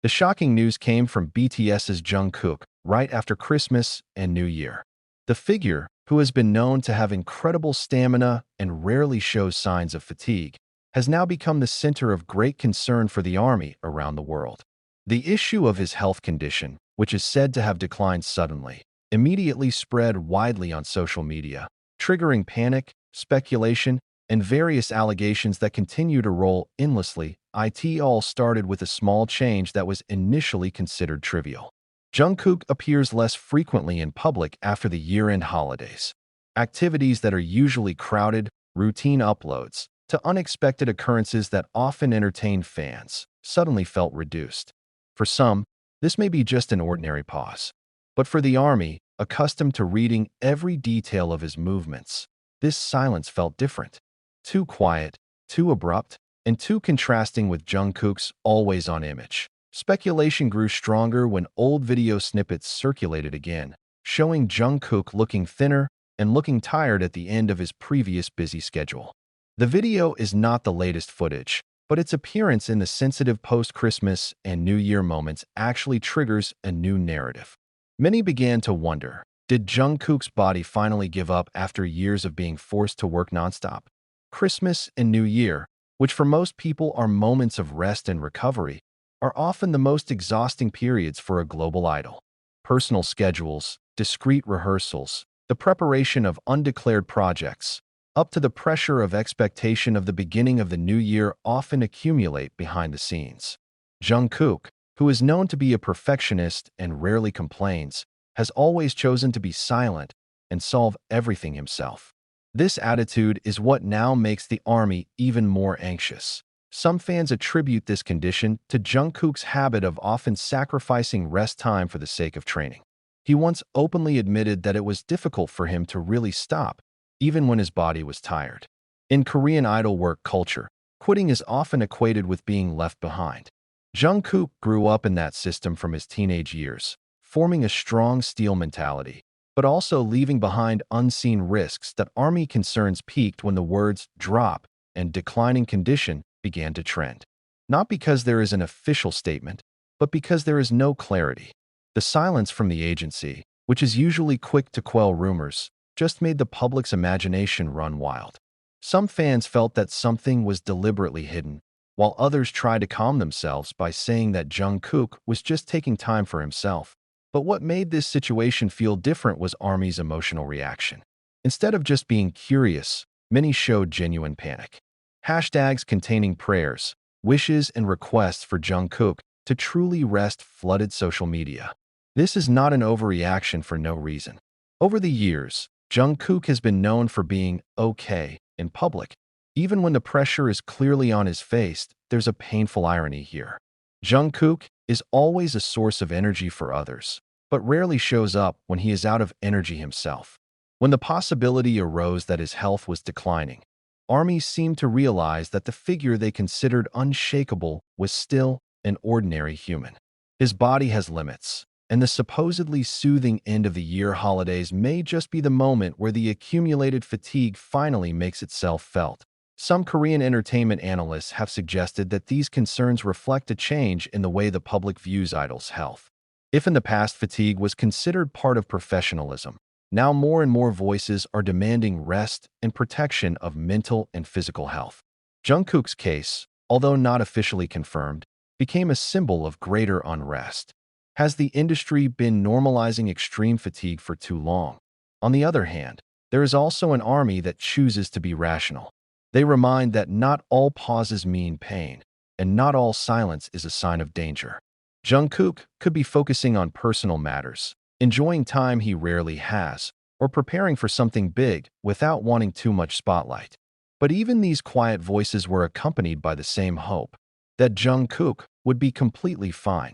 The shocking news came from BTS's Jungkook right after Christmas and New Year. The figure, who has been known to have incredible stamina and rarely shows signs of fatigue, has now become the center of great concern for the army around the world. The issue of his health condition, which is said to have declined suddenly, immediately spread widely on social media, triggering panic, speculation, and various allegations that continue to roll endlessly. It all started with a small change that was initially considered trivial. Jungkook appears less frequently in public after the year-end holidays. Activities that are usually crowded, routine uploads, to unexpected occurrences that often entertain fans, suddenly felt reduced. For some, this may be just an ordinary pause. But for the army, accustomed to reading every detail of his movements, this silence felt different. Too quiet, too abrupt, and too contrasting with Jungkook's always-on image. Speculation grew stronger when old video snippets circulated again, showing Jungkook looking thinner and looking tired at the end of his previous busy schedule. The video is not the latest footage, but its appearance in the sensitive post-Christmas and New Year moments actually triggers a new narrative. Many began to wonder, did Jungkook's body finally give up after years of being forced to work nonstop? Christmas and New Year, which for most people are moments of rest and recovery, are often the most exhausting periods for a global idol. Personal schedules, discrete rehearsals, the preparation of undeclared projects, up to the pressure of expectation of the beginning of the new year often accumulate behind the scenes. Jungkook, who is known to be a perfectionist and rarely complains, has always chosen to be silent and solve everything himself. This attitude is what now makes the army even more anxious. Some fans attribute this condition to Jungkook's habit of often sacrificing rest time for the sake of training. He once openly admitted that it was difficult for him to really stop, even when his body was tired. In Korean idol work culture, quitting is often equated with being left behind. Jungkook grew up in that system from his teenage years, forming a strong steel mentality, but also leaving behind unseen risks. That army concerns peaked when the words drop and declining condition began to trend. Not because there is an official statement, but because there is no clarity. The silence from the agency, which is usually quick to quell rumors, just made the public's imagination run wild. Some fans felt that something was deliberately hidden, while others tried to calm themselves by saying that Jungkook was just taking time for himself. But what made this situation feel different was ARMY's emotional reaction. Instead of just being curious, many showed genuine panic. Hashtags containing prayers, wishes, and requests for Jungkook to truly rest flooded social media. This is not an overreaction for no reason. Over the years, Jungkook has been known for being okay in public. Even when the pressure is clearly on his face, there's a painful irony here. Jungkook is always a source of energy for others, but rarely shows up when he is out of energy himself. When the possibility arose that his health was declining, armies seemed to realize that the figure they considered unshakable was still an ordinary human. His body has limits, and the supposedly soothing end-of-the-year holidays may just be the moment where the accumulated fatigue finally makes itself felt. Some Korean entertainment analysts have suggested that these concerns reflect a change in the way the public views idols' health. If in the past fatigue was considered part of professionalism, now more and more voices are demanding rest and protection of mental and physical health. Jungkook's case, although not officially confirmed, became a symbol of greater unrest. Has the industry been normalizing extreme fatigue for too long? On the other hand, there is also an army that chooses to be rational. They remind that not all pauses mean pain, and not all silence is a sign of danger. Jungkook could be focusing on personal matters, enjoying time he rarely has, or preparing for something big without wanting too much spotlight. But even these quiet voices were accompanied by the same hope, that Jungkook would be completely fine.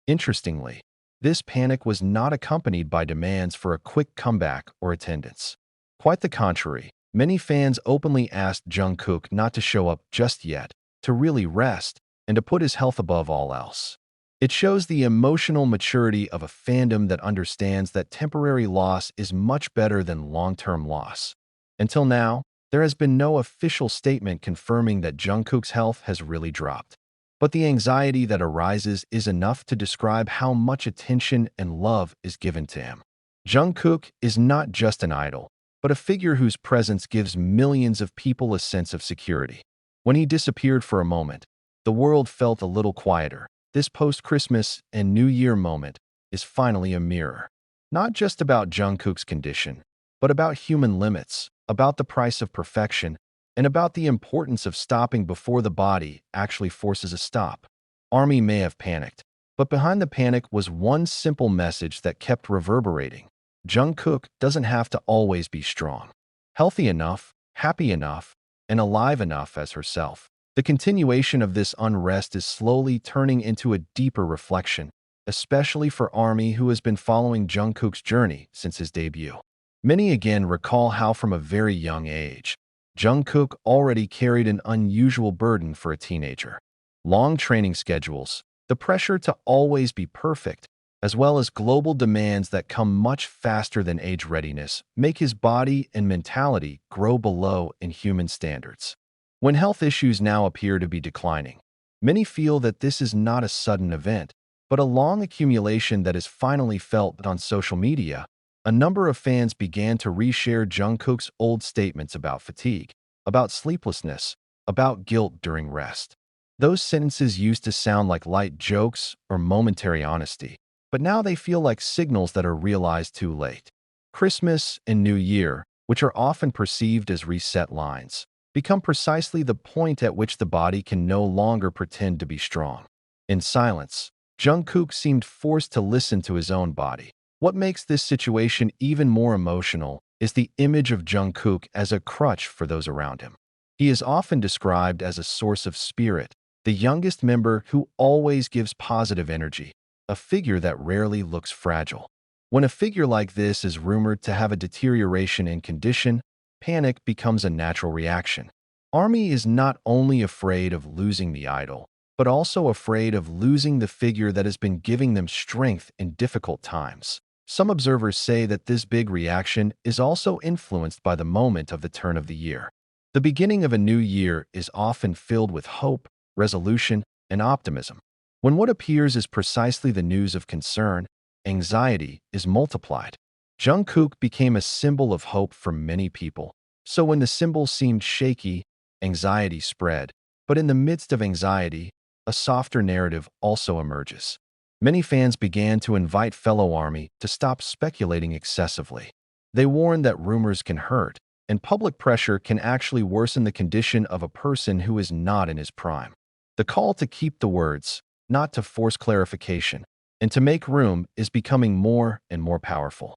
Interestingly, this panic was not accompanied by demands for a quick comeback or attendance. Quite the contrary. Many fans openly asked Jungkook not to show up just yet, to really rest, and to put his health above all else. It shows the emotional maturity of a fandom that understands that temporary loss is much better than long-term loss. Until now, there has been no official statement confirming that Jungkook's health has really dropped. But the anxiety that arises is enough to describe how much attention and love is given to him. Jungkook is not just an idol, but a figure whose presence gives millions of people a sense of security. When he disappeared for a moment, the world felt a little quieter. This post-Christmas and New Year moment is finally a mirror. Not just about Jungkook's condition, but about human limits, about the price of perfection, and about the importance of stopping before the body actually forces a stop. ARMY may have panicked, but behind the panic was one simple message that kept reverberating. Jungkook doesn't have to always be strong, healthy enough, happy enough, and alive enough as herself. The continuation of this unrest is slowly turning into a deeper reflection, especially for ARMY, who has been following Jungkook's journey since his debut. Many again recall how from a very young age, Jungkook already carried an unusual burden for a teenager. Long training schedules, the pressure to always be perfect, as well as global demands that come much faster than age readiness, make his body and mentality grow below in human standards. When health issues now appear to be declining, many feel that this is not a sudden event, but a long accumulation that is finally felt on social media. A number of fans began to reshare Jungkook's old statements about fatigue, about sleeplessness, about guilt during rest. Those sentences used to sound like light jokes or momentary honesty, but now they feel like signals that are realized too late. Christmas and New Year, which are often perceived as reset lines, become precisely the point at which the body can no longer pretend to be strong. In silence, Jungkook seemed forced to listen to his own body. What makes this situation even more emotional is the image of Jungkook as a crutch for those around him. He is often described as a source of spirit, the youngest member who always gives positive energy, a figure that rarely looks fragile. When a figure like this is rumored to have a deterioration in condition, panic becomes a natural reaction. ARMY is not only afraid of losing the idol, but also afraid of losing the figure that has been giving them strength in difficult times. Some observers say that this big reaction is also influenced by the moment of the turn of the year. The beginning of a new year is often filled with hope, resolution, and optimism. When what appears is precisely the news of concern, anxiety is multiplied. Jungkook became a symbol of hope for many people. So when the symbol seemed shaky, anxiety spread. But in the midst of anxiety, a softer narrative also emerges. Many fans began to invite fellow ARMY to stop speculating excessively. They warned that rumors can hurt, and public pressure can actually worsen the condition of a person who is not in his prime. The call to keep the words, not to force clarification, and to make room is becoming more and more powerful.